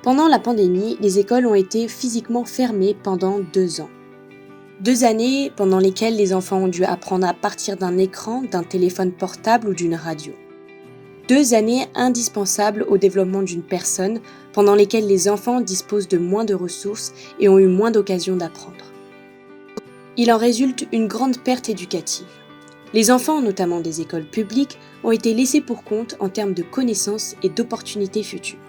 Pendant la pandémie, les écoles ont été physiquement fermées pendant 2 ans. 2 années pendant lesquelles les enfants ont dû apprendre à partir d'un écran, d'un téléphone portable ou d'une radio. 2 années indispensables au développement d'une personne, pendant lesquelles les enfants disposent de moins de ressources et ont eu moins d'occasions d'apprendre. Il en résulte une grande perte éducative. Les enfants, notamment des écoles publiques, ont été laissés pour compte en termes de connaissances et d'opportunités futures.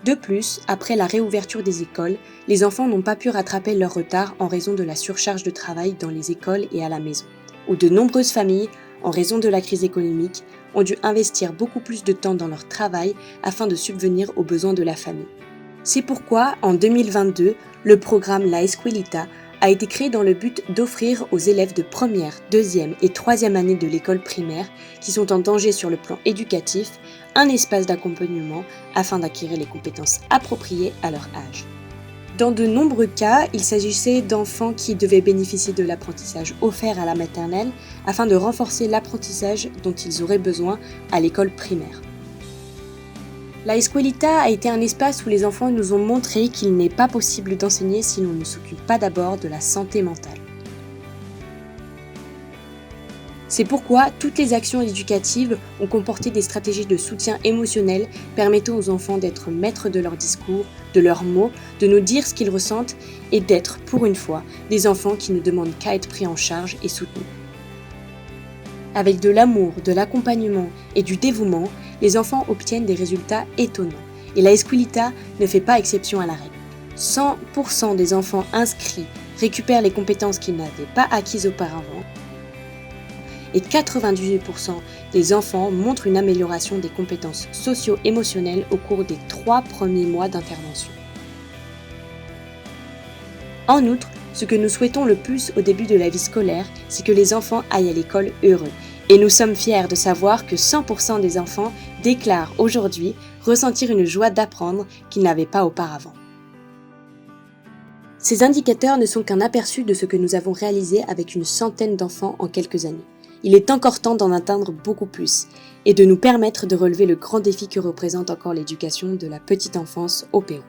De plus, après la réouverture des écoles, les enfants n'ont pas pu rattraper leur retard en raison de la surcharge de travail dans les écoles et à la maison, où de nombreuses familles, en raison de la crise économique, ont dû investir beaucoup plus de temps dans leur travail afin de subvenir aux besoins de la famille. C'est pourquoi, en 2022, le programme La Escuelita a été créé dans le but d'offrir aux élèves de première, deuxième et troisième année de l'école primaire, qui sont en danger sur le plan éducatif, un espace d'accompagnement afin d'acquérir les compétences appropriées à leur âge. Dans de nombreux cas, il s'agissait d'enfants qui devaient bénéficier de l'apprentissage offert à la maternelle afin de renforcer l'apprentissage dont ils auraient besoin à l'école primaire. La Escuelita a été un espace où les enfants nous ont montré qu'il n'est pas possible d'enseigner si l'on ne s'occupe pas d'abord de la santé mentale. C'est pourquoi toutes les actions éducatives ont comporté des stratégies de soutien émotionnel permettant aux enfants d'être maîtres de leur discours, de leurs mots, de nous dire ce qu'ils ressentent et d'être, pour une fois, des enfants qui ne demandent qu'à être pris en charge et soutenus. Avec de l'amour, de l'accompagnement et du dévouement, les enfants obtiennent des résultats étonnants. Et la Escuelita ne fait pas exception à la règle. 100% des enfants inscrits récupèrent les compétences qu'ils n'avaient pas acquises auparavant. Et 98% des enfants montrent une amélioration des compétences socio-émotionnelles au cours des 3 premiers mois d'intervention. En outre, ce que nous souhaitons le plus au début de la vie scolaire, c'est que les enfants aillent à l'école heureux. Et nous sommes fiers de savoir que 100% des enfants déclarent aujourd'hui ressentir une joie d'apprendre qu'ils n'avaient pas auparavant. Ces indicateurs ne sont qu'un aperçu de ce que nous avons réalisé avec une centaine d'enfants en quelques années. Il est encore temps d'en atteindre beaucoup plus et de nous permettre de relever le grand défi que représente encore l'éducation de la petite enfance au Pérou.